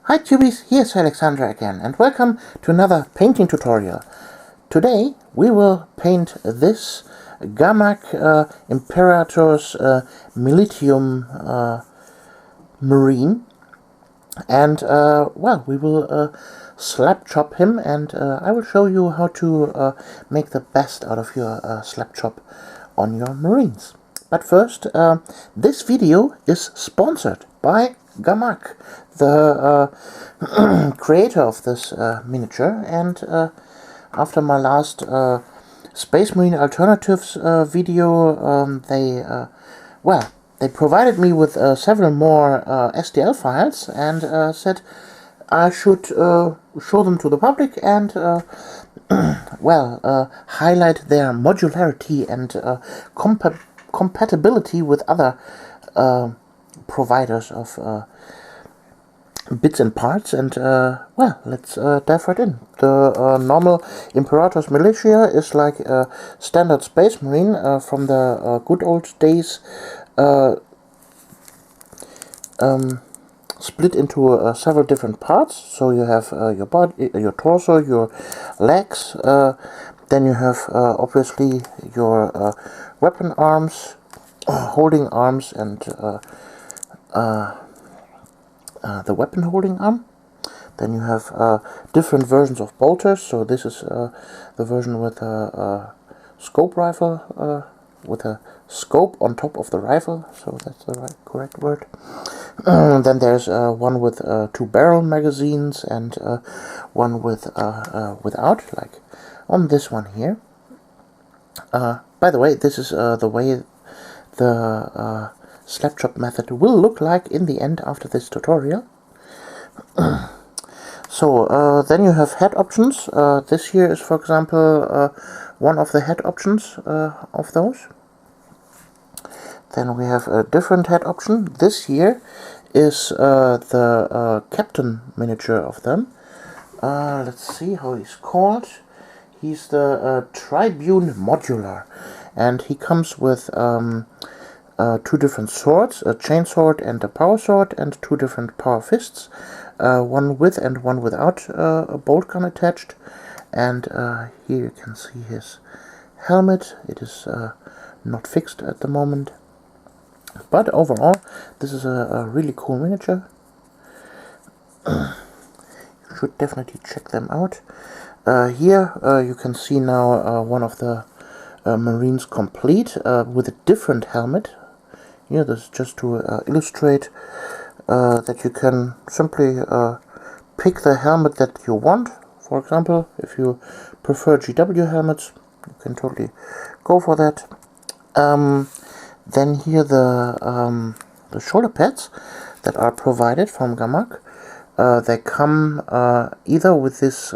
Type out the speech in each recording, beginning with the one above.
Hi Cubies, here's Alexandra again, and welcome to another painting tutorial. Today we will paint this Gamak Imperator's Militium Marine, and well, we will slap chop him, and I will show you how to make the best out of your slap chop on your Marines. But first, this video is sponsored by Gamak, the creator of this miniature, and after my last Space Marine Alternatives video, they provided me with several more STL files and said I should show them to the public and highlight their modularity and compatibility with other providers of bits and parts, and let's dive right in. The normal Imperator's Militia is like a standard Space Marine from the good old days, split into several different parts. So you have your body, your torso, your legs, then you have obviously your weapon arms, holding arms, and the weapon holding arm. Then you have different versions of bolters. So this is the version with a scope rifle, with a scope on top of the rifle, so that's the correct word. Then there's one with 2 barrel magazines, and one with without, like on this one here. By the way, this is the way the Slapchop method will look like in the end after this tutorial. So then you have head options. This here is, for example, one of the head options of those. Then we have a different head option. This here is the captain miniature of them. Let's see how he's called. He's the Tribune Modular, and he comes with 2 different swords, a chain sword and a power sword, and 2 different power fists, one with and one without a bolt gun attached. And here you can see his helmet. It is not fixed at the moment, but overall this is a really cool miniature. You should definitely check them out. Here you can see now one of the Marines complete with a different helmet. Here, this is just to illustrate that you can simply pick the helmet that you want. For example, if you prefer GW helmets, you can totally go for that. Then here the shoulder pads that are provided from Gamak. They come either with this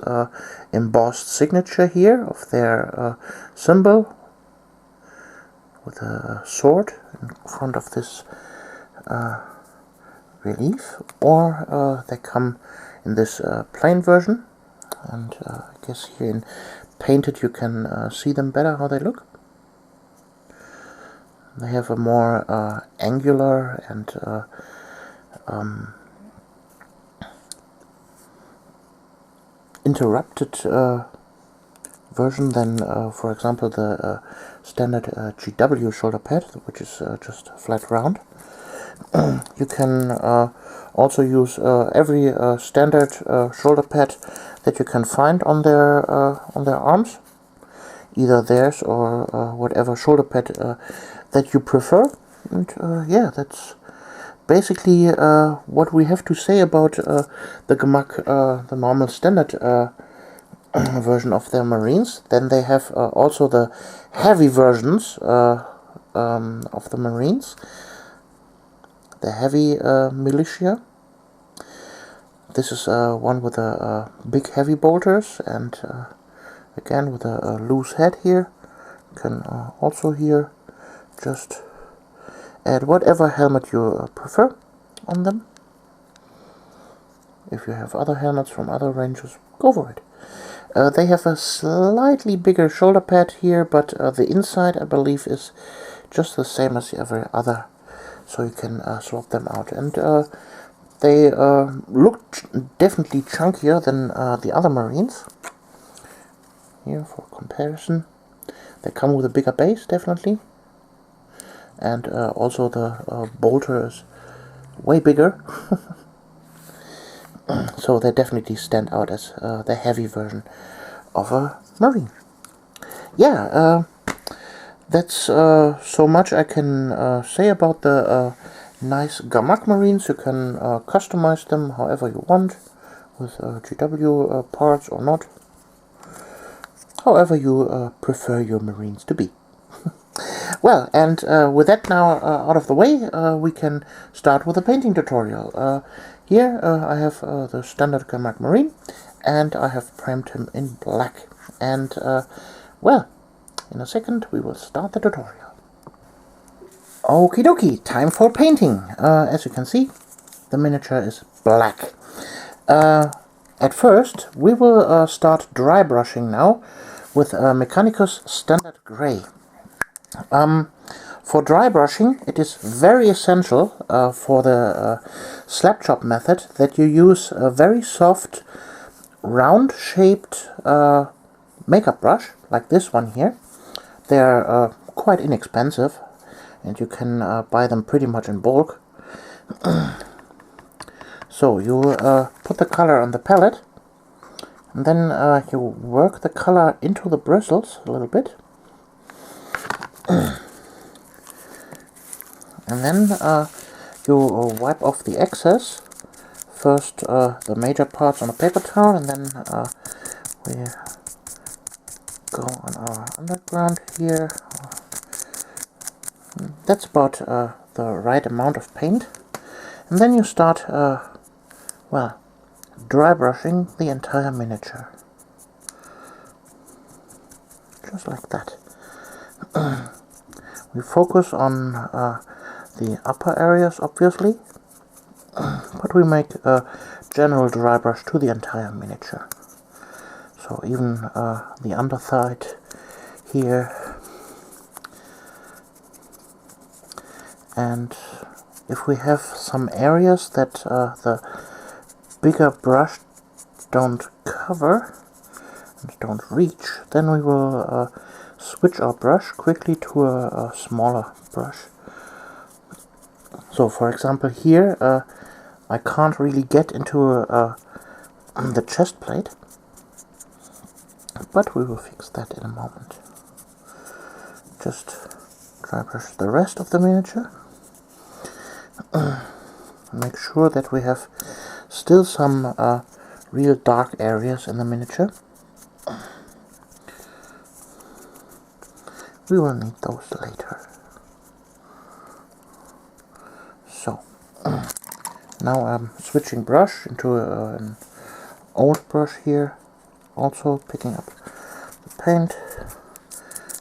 embossed signature here of their symbol, with a sword in front of this relief, or they come in this plain version, and I guess here in painted you can see them better how they look. They have a more angular and interrupted version than, for example, the standard GW shoulder pad, which is just flat round. You can also use every standard shoulder pad that you can find on their arms, either theirs or whatever shoulder pad that you prefer. And yeah, that's basically what we have to say about the Gamak, the normal standard version of their Marines. Then they have also the heavy versions of the Marines, the heavy militia. This is one with a big heavy bolters, and again with a loose head here. You can also here just add whatever helmet you prefer on them. If you have other helmets from other ranges, go for it. They have a slightly bigger shoulder pad here, but the inside, I believe, is just the same as every other, so you can swap them out. And they look definitely chunkier than the other marines. Here for comparison, they come with a bigger base, definitely, and also the bolter is way bigger. So they definitely stand out as the heavy version of a marine. Yeah, that's so much I can say about the nice Gamak marines. You can customize them however you want, with GW parts or not, however you prefer your marines to be. Well, and with that now out of the way, we can start with the painting tutorial. Here I have the standard Gamak marine, and I have primed him in black. And well, in a second we will start the tutorial. Okie dokie, time for painting. As you can see, the miniature is black. At first, we will start dry brushing now with Mechanicus Standard Grey. For dry brushing, it is very essential for the Slapchop method that you use a very soft, round-shaped makeup brush, like this one here. They are quite inexpensive, and you can buy them pretty much in bulk. So you put the color on the palette, and then you work the color into the bristles a little bit. And then you wipe off the excess. First the major parts on a paper towel, and then we go on our underground here. That's about the right amount of paint. And then you start, well, dry brushing the entire miniature. Just like that. We focus on the upper areas, obviously, but we make a general dry brush to the entire miniature. So even the underside here, and if we have some areas that the bigger brush don't cover and don't reach, then we will switch our brush quickly to a smaller brush. So for example here I can't really get into the chest plate, but we will fix that in a moment. Just dry brush the rest of the miniature. Make sure that we have still some real dark areas in the miniature. We will need those later. So, now I'm switching brush into an old brush here, also picking up the paint,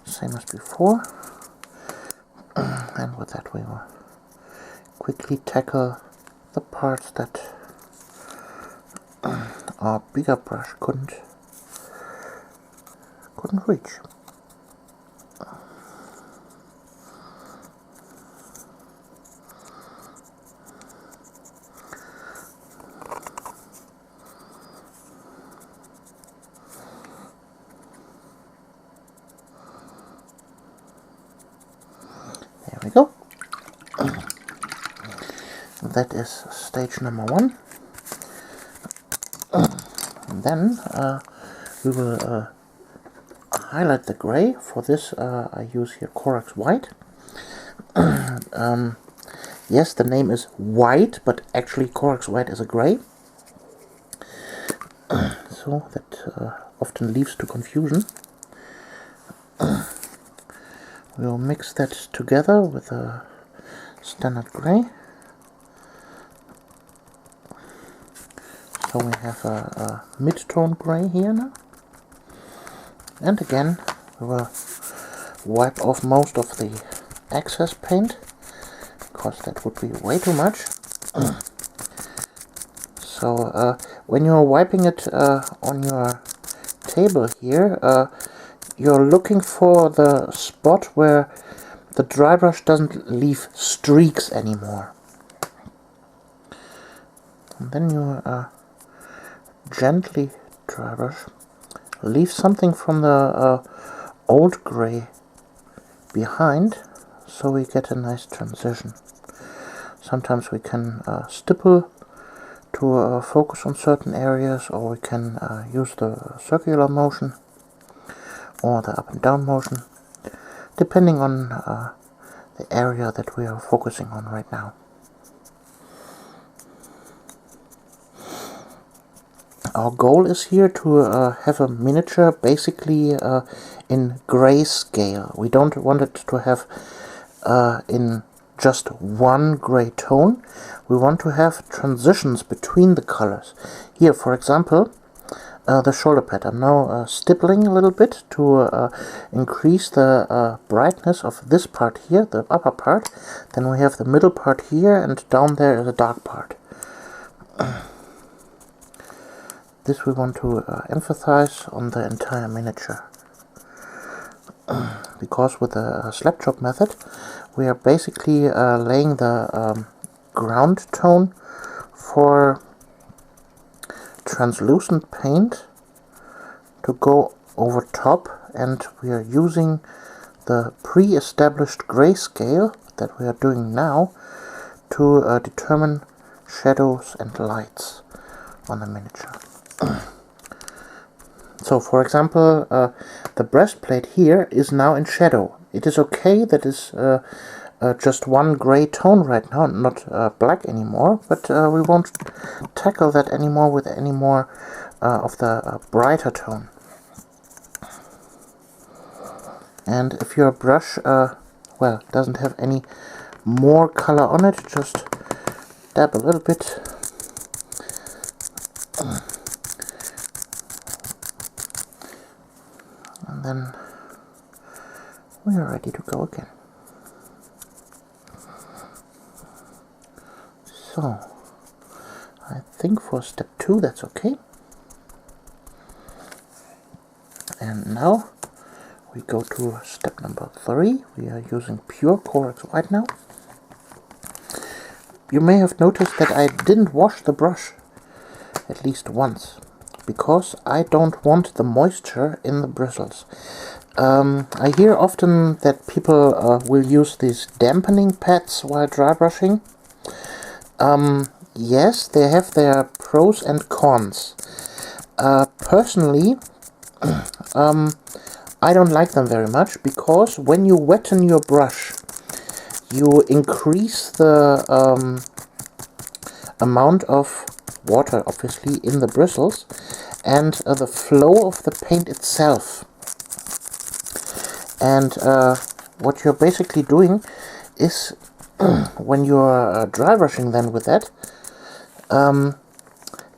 same as before. And with that we will quickly tackle the parts that our bigger brush couldn't reach. There we go. That is stage number 1. And then we will highlight the gray. For this I use here Corax White. Yes, the name is white, but actually Corax White is a gray. So that often leads to confusion. We'll mix that together with a standard gray. So we have a mid-tone gray here now. And again, we will wipe off most of the excess paint, because that would be way too much. So when you're wiping it on your table here, you're looking for the spot where the dry brush doesn't leave streaks anymore. And then you gently dry brush. Leave something from the old gray behind, so we get a nice transition. Sometimes we can stipple to focus on certain areas, or we can use the circular motion or the up and down motion, depending on the area that we are focusing on right now. Our goal is here to have a miniature basically in grayscale. We don't want it to have in just one gray tone. We want to have transitions between the colors. Here, for example, the shoulder pad. I'm now stippling a little bit to increase the brightness of this part here, the upper part. Then we have the middle part here, and down there is a dark part. This we want to emphasize on the entire miniature. Because with the Slapchop method, we are basically laying the ground tone for translucent paint to go over top, and we are using the pre-established grayscale that we are doing now to determine shadows and lights on the miniature. So, for example, the breastplate here is now in shadow. It is okay that is just one gray tone right now, not black anymore, but we won't tackle that anymore with any more of the brighter tone. And if your brush well, doesn't have any more color on it, just dab a little bit. And then we are ready to go again. So, I think for step 2 that's okay. And now we go to step number 3. We are using pure Corax white now. You may have noticed that I didn't wash the brush at least once, because I don't want the moisture in the bristles. I hear often that people will use these dampening pads while dry brushing. Yes, they have their pros and cons. Personally, I don't like them very much, because when you wetten your brush, you increase the amount of water, obviously, in the bristles, and the flow of the paint itself. And what you're basically doing is, when you're dry brushing then with that,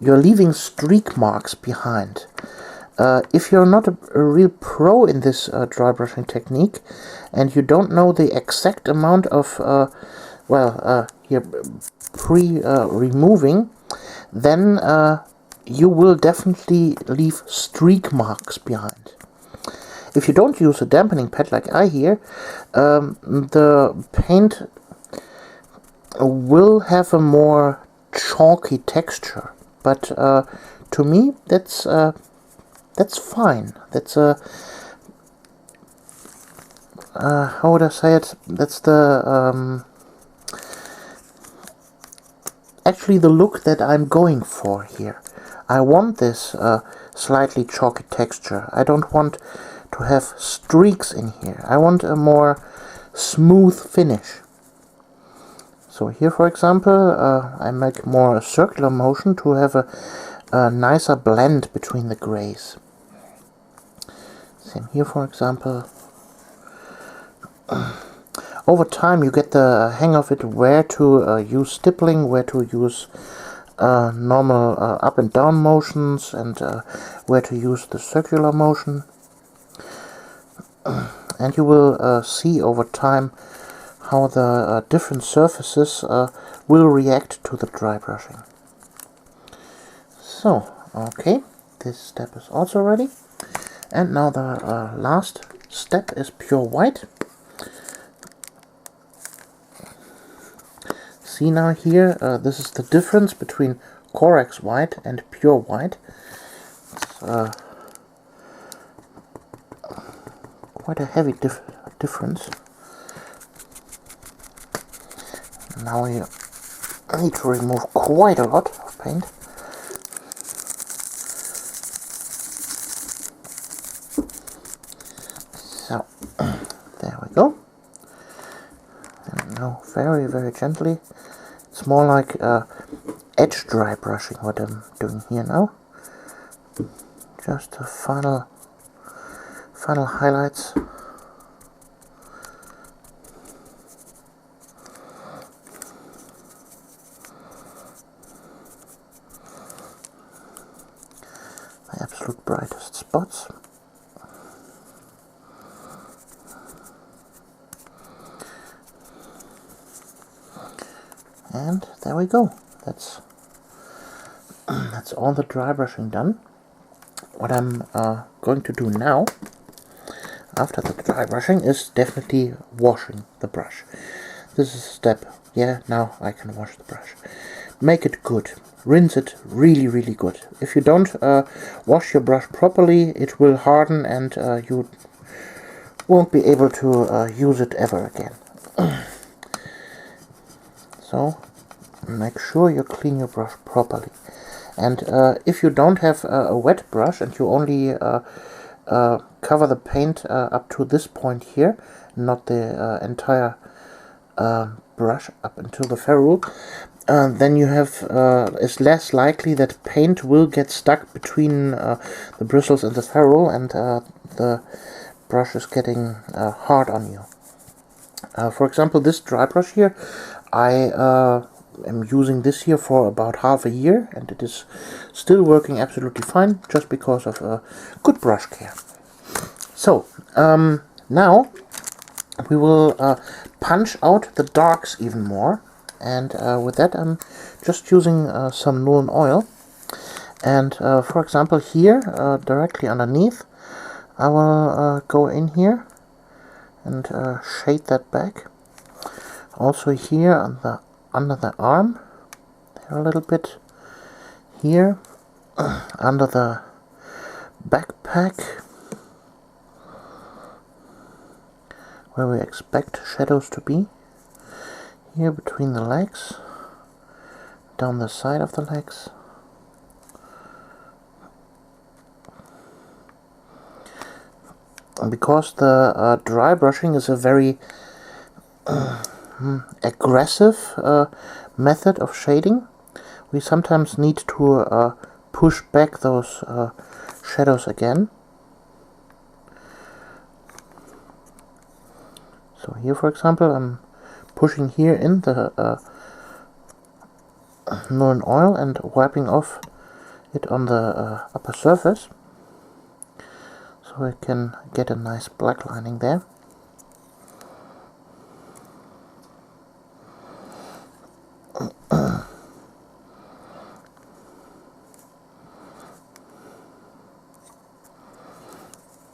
you're leaving streak marks behind. If you're not a real pro in this dry brushing technique, and you don't know the exact amount of, here, removing, then you will definitely leave streak marks behind. If you don't use a dampening pad like I here, the paint will have a more chalky texture. But to me, that's fine. That's how would I say it? That's the actually the look that I'm going for here. I want this slightly chalky texture. I don't want to have streaks in here. I want a more smooth finish. So here, for example, I make more a circular motion to have a nicer blend between the grays. Same here, for example. Over time you get the hang of it, where to use stippling, where to use normal up and down motions, and where to use the circular motion. And you will see over time how the different surfaces will react to the dry brushing. So, okay, this step is also ready. And now the last step is pure white. See now here, this is the difference between Corax white and pure white. It's quite a heavy difference. Now you need to remove quite a lot of paint. So, there we go. And now very, very gently. It's more like edge dry brushing what I'm doing here now. Just the final highlights. My absolute brightest spots. And there we go. That's all the dry brushing done. What I'm going to do now, after the dry brushing, is definitely washing the brush. This is a step. Yeah, now I can wash the brush. Make it good. Rinse it really, really good. If you don't wash your brush properly, it will harden and you won't be able to use it ever again. So, make sure you clean your brush properly. And if you don't have a wet brush and you only cover the paint up to this point here, not the entire brush up until the ferrule, then you have it's less likely that paint will get stuck between the bristles and the ferrule, and the brush is getting hard on you. For example, this dry brush here, I am using this here for about half a year, and it is still working absolutely fine, just because of good brush care. So now we will punch out the darks even more, and with that I'm just using some Nuln oil, and for example here directly underneath I will go in here and shade that back. Also here on the under the arm, there a little bit, here under the backpack where we expect shadows to be, here between the legs, down the side of the legs. And because the dry brushing is a very aggressive method of shading, we sometimes need to push back those shadows again. So here, for example, I'm pushing here in the Nuln oil and wiping off it on the upper surface, so we can get a nice black lining there.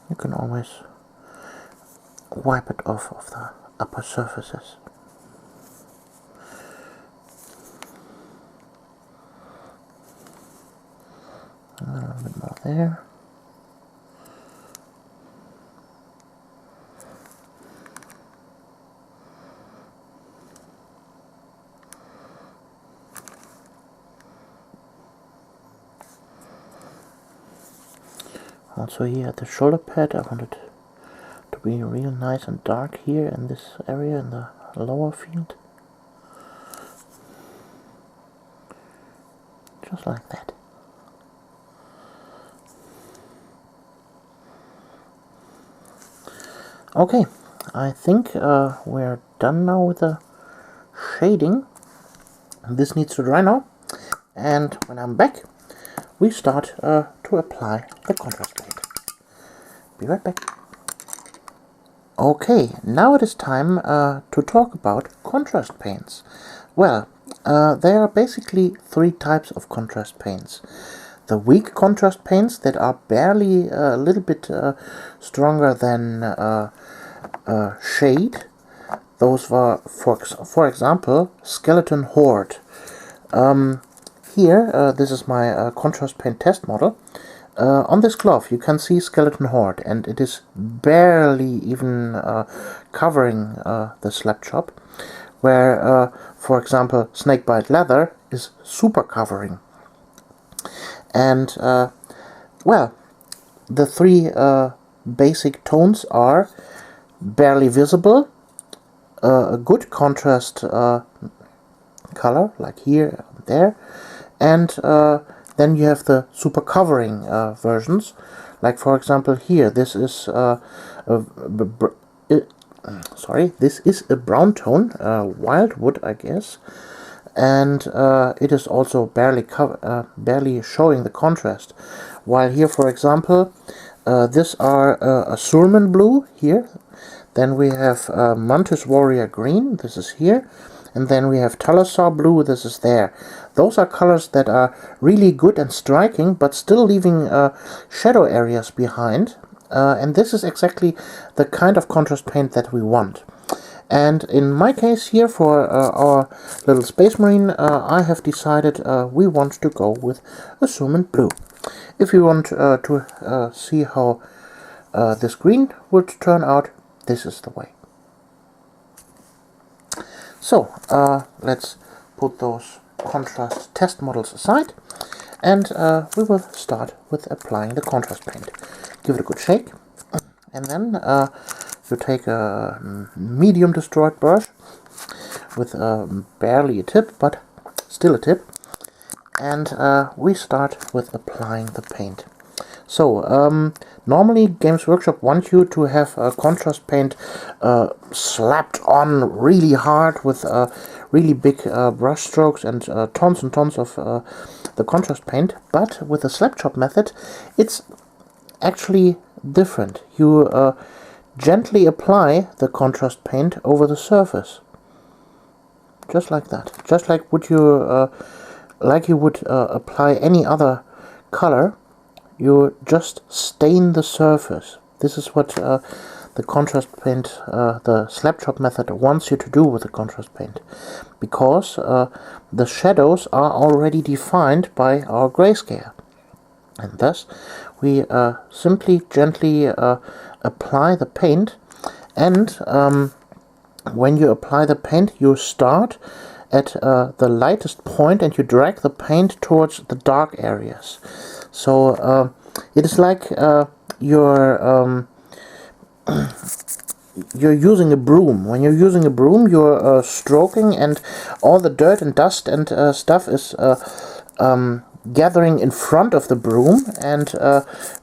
You can always wipe it off of the upper surfaces. A little bit more there. Also here at the shoulder pad, I want it to be real nice and dark here in this area, in the lower field. Just like that. Okay, I think we're done now with the shading. This needs to dry now, and when I'm back, we start to apply the contrast paint. Be right back. Okay, now it is time to talk about contrast paints. Well, there are basically three types of contrast paints. The weak contrast paints that are barely a little bit stronger than shade. Those were, for example, Skeleton Horde. here, this is my contrast paint test model. On this glove you can see Skeleton Horde, and it is barely even covering the Slapchop, where, for example, Snakebite Leather is super covering. And, well, the three basic tones are barely visible, a good contrast color, like here and there, and then you have the super covering versions, like for example here, this is this is a brown tone, Wildwood, I guess, and it is also barely showing the contrast. While here, for example, these are a Surman blue here, then we have Mantis Warrior green, this is here, and then we have Talasaur blue, this is there. Those are colors that are really good and striking, but still leaving shadow areas behind. And this is exactly the kind of contrast paint that we want. And in my case here, for our little Space Marine, I have decided we want to go with a Surman blue. If you want to see how this green would turn out, this is the way. So, let's put those contrast test models aside, and we will start with applying the contrast paint. Give it a good shake, and then you take a medium destroyed brush with barely a tip, but still a tip, and we start with applying the paint. So, normally Games Workshop want you to have contrast paint slapped on really hard with really big brush strokes and tons and tons of the contrast paint, but with the Slapchop method it's actually different. You gently apply the contrast paint over the surface, just like that, just like you would apply any other color. You just stain the surface. This is what the contrast paint, the Slapchop method wants you to do with the contrast paint, because the shadows are already defined by our grayscale, and thus we simply gently apply the paint. And when you apply the paint, you start at the lightest point and you drag the paint towards the dark areas. So it is like you're using a broom. When you're using a broom, you're stroking, and all the dirt and dust and stuff is gathering in front of the broom, and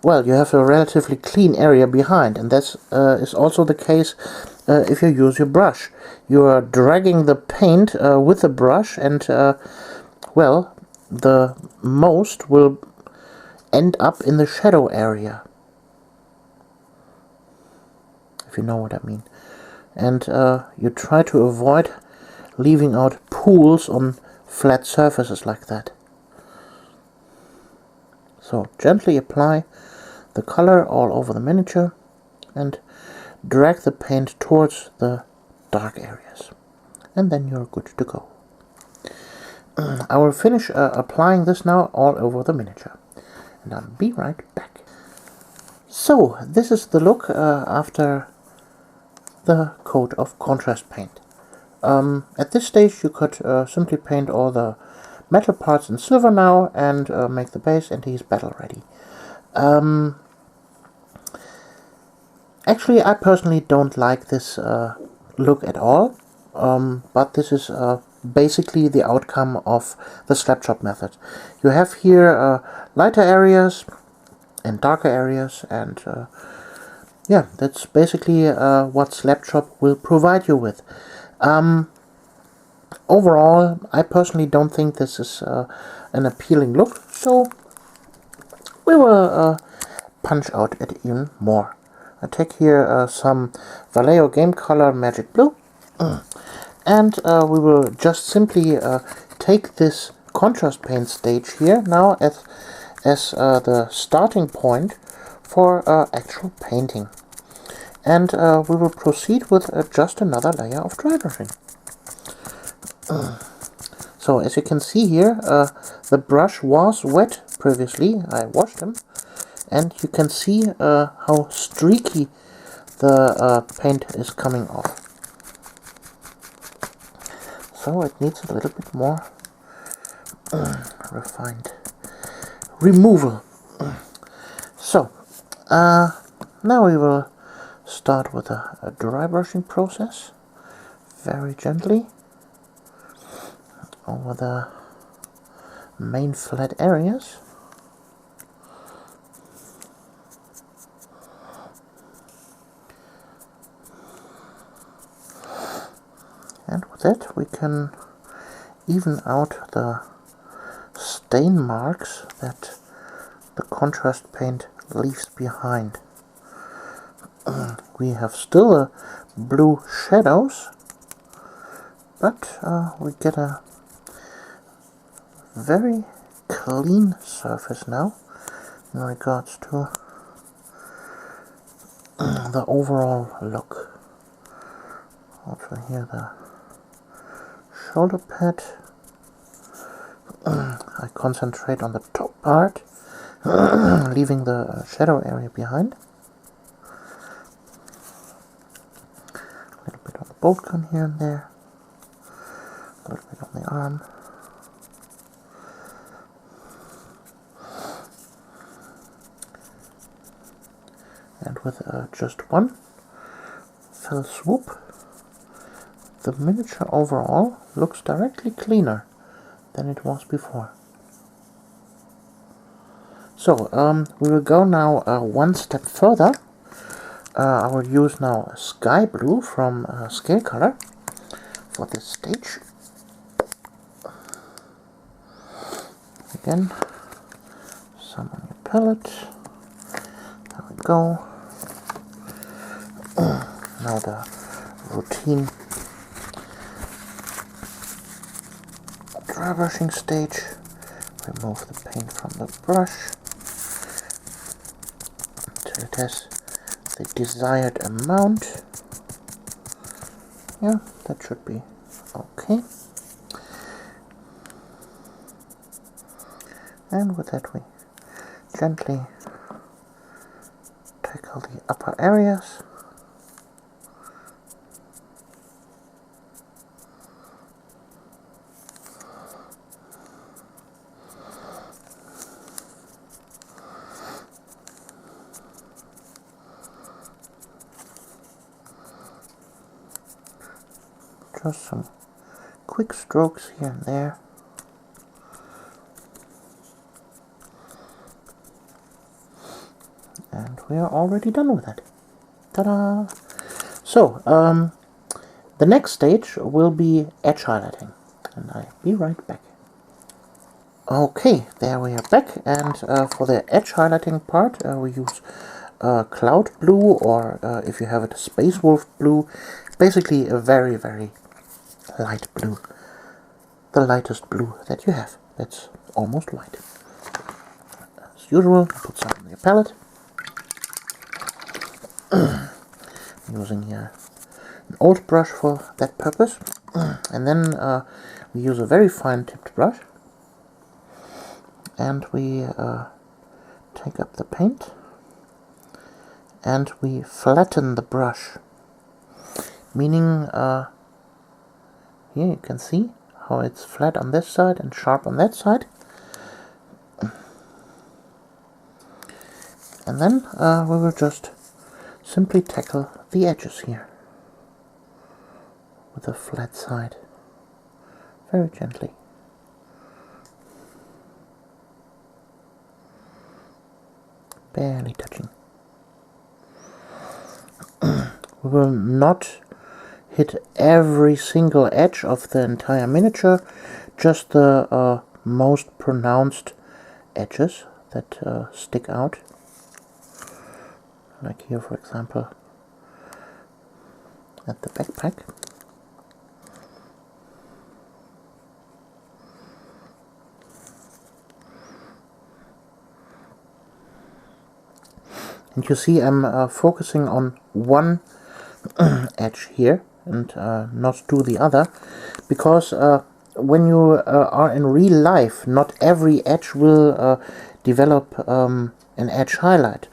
well, you have a relatively clean area behind. And that is also the case if you use your brush. You are dragging the paint with the brush, and well, the most will end up in the shadow area, if you know what I mean. And you try to avoid leaving out pools on flat surfaces like that. So gently apply the color all over the miniature and drag the paint towards the dark areas, and then you're good to go. I will finish applying this now all over the miniature, and I'll be right back. So this is the look after the coat of contrast paint. At this stage you could simply paint all the metal parts in silver now and make the base, and he's battle ready. Actually, I personally don't like this look at all, but this is basically the outcome of the Slapchop method. You have here lighter areas and darker areas, and yeah, that's basically what Slapchop will provide you with. Overall, I personally don't think this is an appealing look, so we will punch out it even more. I take here some Vallejo Game Color Magic Blue, and we will just simply take this contrast paint stage here now as the starting point for actual painting. And we will So So as you can see here, the brush was wet previously. I washed them, and you can see how streaky the paint is coming off. So it needs a little bit more refined removal. So now we will start with a dry brushing process, very gently over the main flat areas. And with that we can even out the stain marks that the contrast paint leaves behind. We have still blue shadows, but we get a very clean surface now in regards to the overall look. Also here the shoulder pad. I concentrate on the top part, leaving the shadow area behind. A little bit on the bolt gun here and there, a little bit on the arm. And with just one fell swoop, the miniature overall looks directly cleaner than it was before. So we will go now one step further. I will use now sky blue from Scale Color for this stage. Again, some on your palette. There we go. Now the routine dry brushing stage. Remove the paint from the brush until it has the desired amount. Yeah, that should be okay. And with that we gently tackle the upper areas. Just some quick strokes here and there. And we are already done with it. Ta-da! So, the next stage will be edge highlighting. And I'll be right back. Okay, there we are back. And for the edge highlighting part, we use cloud blue, or if you have it, space wolf blue. Basically a very, very light blue. The lightest blue that you have. That's almost white. As usual, put some on your palette. I'm using here an old brush for that purpose. And then we use a very fine tipped brush. And we take up the paint. And we flatten the brush. Meaning, here you can see how it's flat on this side and sharp on that side. And then we will just simply tackle the edges here with a flat side, very gently. Barely touching. We will not hit every single edge of the entire miniature, just the most pronounced edges that stick out. Like here, for example, at the backpack. And you see I'm focusing on one edge here and not do the other, because when you are in real life, not every edge will develop an edge highlight.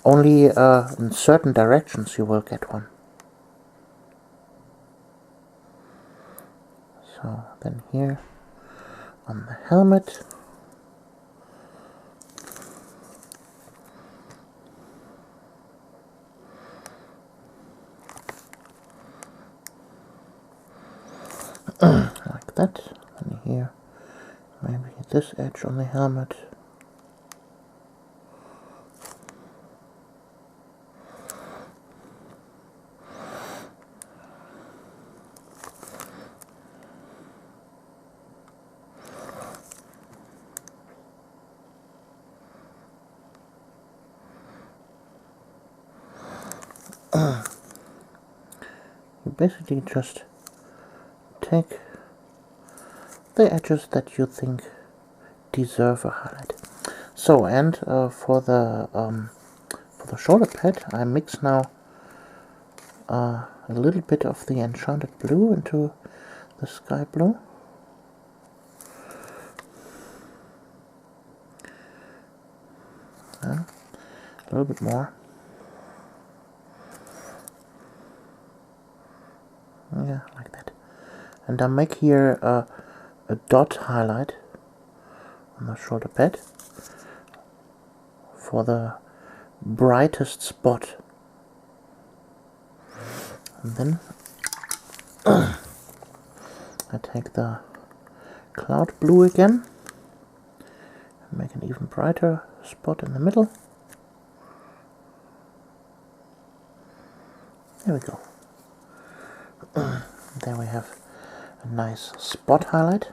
Only in certain directions you will get one. So then here on the helmet, like that, and here maybe this edge on the helmet. You basically just take the edges that you think deserve a highlight. So, and for the shoulder pad, I mix now a little bit of the enchanted blue into the sky blue. A little bit more. Yeah, like that. And I make here a dot highlight on the shoulder pad for the brightest spot. And then I take the cloud blue again and make an even brighter spot in the middle. There we go. There we have a nice spot highlight.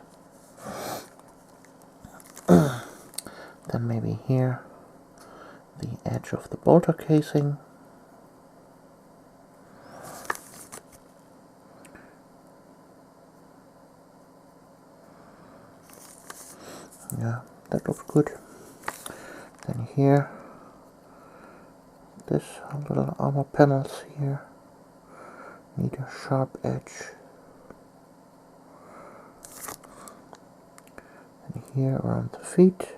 Then maybe here the edge of the bolter casing. Yeah, that looks good. Then here, this little armor panels here need a sharp edge. And here around the feet.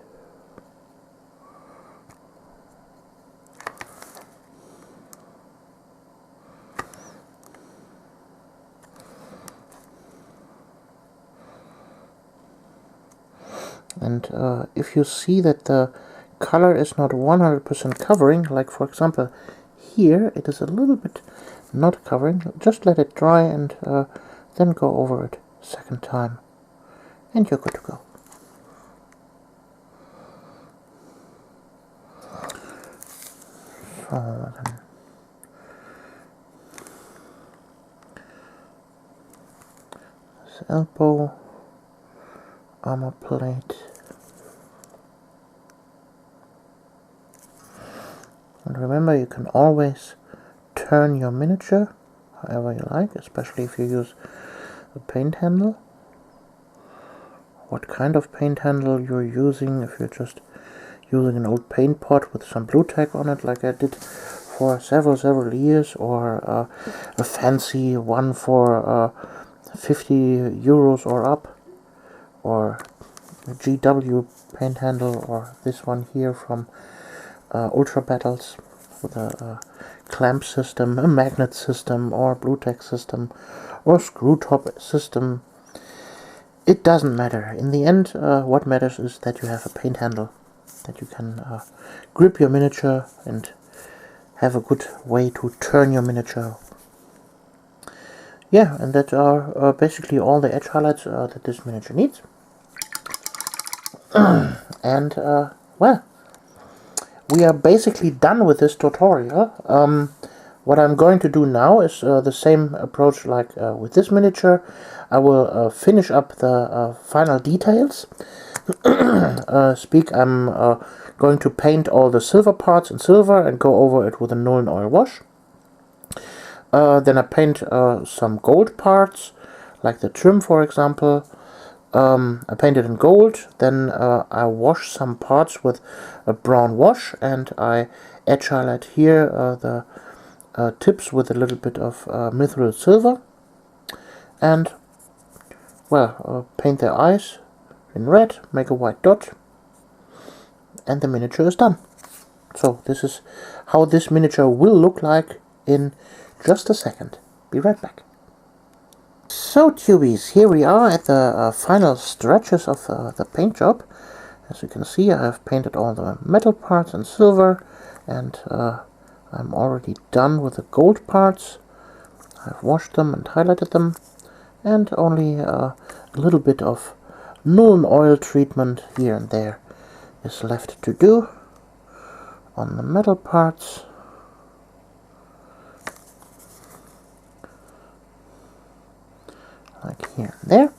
And if you see that the color is not 100% covering, like for example here it is a little bit not covering, just let it dry and then go over it a second time and you're good to go. So then this elbow, armor plate. And remember, you can always turn your miniature however you like, especially if you use a paint handle. What kind of paint handle you're using, if you're just using an old paint pot with some blue tack on it like I did for several years, or a fancy one for 50 euros or up, or a GW paint handle, or this one here from Ultra Battles with a clamp system, a magnet system, or blue tack system, or screw top system. It doesn't matter. In the end, what matters is that you have a paint handle, that you can grip your miniature and have a good way to turn your miniature. Yeah, and that are basically all the edge highlights that this miniature needs. And, well, we are basically done with this tutorial. What I'm going to do now is the same approach like with this miniature. I will finish up the final details. I'm going to paint all the silver parts in silver and go over it with a Nuln Oil wash. Then I paint some gold parts, like the trim for example. I paint it in gold, then I wash some parts with a brown wash, and I edge highlight here the tips with a little bit of mithril silver, and well, paint their eyes in red, make a white dot, and the miniature is done. So this is how this miniature will look like in just a second. Be right back. So tubies, here we are at the final stretches of the paint job. As you can see, I have painted all the metal parts in silver, and I'm already done with the gold parts. I've washed them and highlighted them, and only a little bit of Nuln oil treatment here and there is left to do on the metal parts. Like here and there.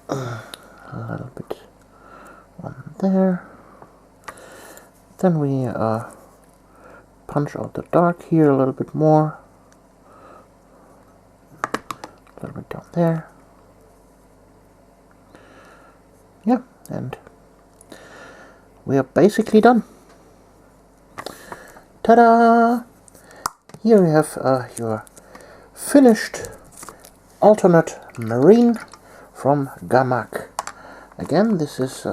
A little bit on there. Then we punch out the dark here a little bit more. A little bit down there. Yeah, and we are basically done. Ta-da! Here we have your finished alternate marine from Gamak. Again, this is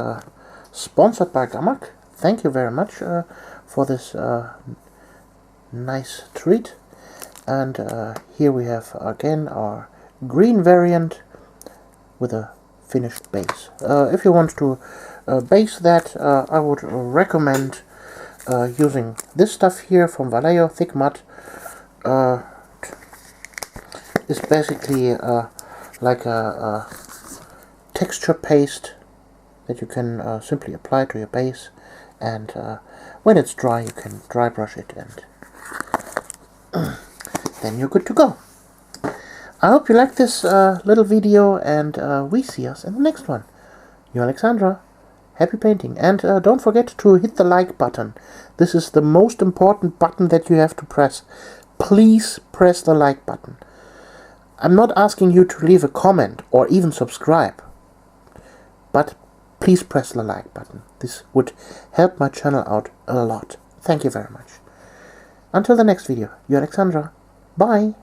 sponsored by Gamak. Thank you very much for this nice treat. And here we have again our green variant with a finished base. If you want to base that, I would recommend using this stuff here from Vallejo, Thick Mud. It's basically like a texture paste that you can simply apply to your base, and when it's dry you can dry brush it, and then you're good to go. I hope you like this little video, and we see us in the next one. You're Alexandra. Happy painting, and don't forget to hit the like button. This is the most important button that you have to press. Please press the like button. I'm not asking you to leave a comment or even subscribe, but please press the like button. This would help my channel out a lot. Thank you very much. Until the next video, you're Alexandra. Bye.